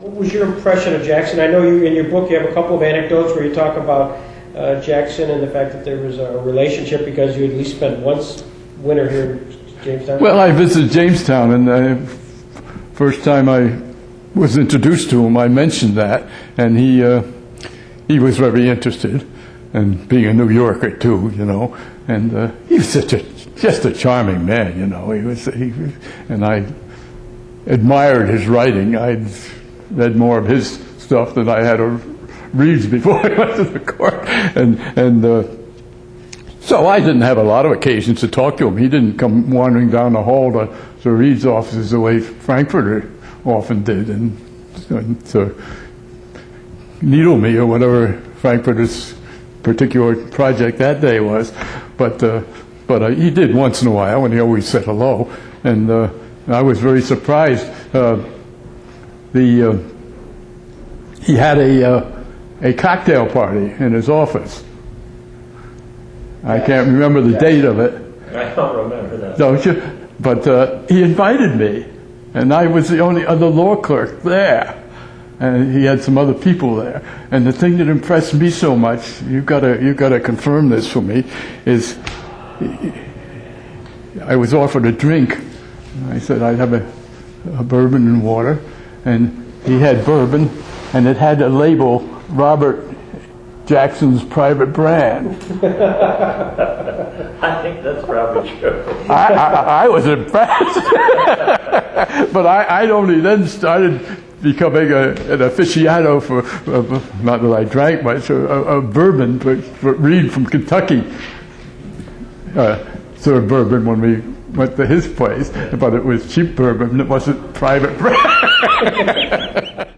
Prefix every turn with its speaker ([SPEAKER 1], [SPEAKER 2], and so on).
[SPEAKER 1] What was your impression of Jackson? I know you in your book you have a couple of anecdotes where you talk about Jackson and the fact that there was a relationship because you at least spent once winter here in Jamestown.
[SPEAKER 2] Well, I visited Jamestown, and the first time I was introduced to him, I mentioned that, and he was very interested, and being a New Yorker too, you know, and he was just a charming man, you know. And I admired his writing. I'd read more of his stuff than I had to read before I went to the court, and so I didn't have a lot of occasions to talk to him. He didn't come wandering down the hall to Reed's offices the way Frankfurter often did, and to needle me or whatever Frankfurter's particular project that day was. But he did once in a while, and he always said hello. And I was very surprised. He had a cocktail party in his office. I can't remember the date of it.
[SPEAKER 1] I don't remember that.
[SPEAKER 2] Don't you? But he invited me, and I was the only other law clerk there, and he had some other people there. And the thing that impressed me so much, you've got to confirm this for me, is I was offered a drink. I said I'd have a bourbon and water, and he had bourbon, and it had a label, Robert Jackson's private brand.
[SPEAKER 1] I think that's probably true.
[SPEAKER 2] I was impressed. But I'd only then started becoming an aficionado for, not that I drank much, of bourbon, but Reed from Kentucky served bourbon when we went to his place, but it was cheap bourbon, it wasn't private brand.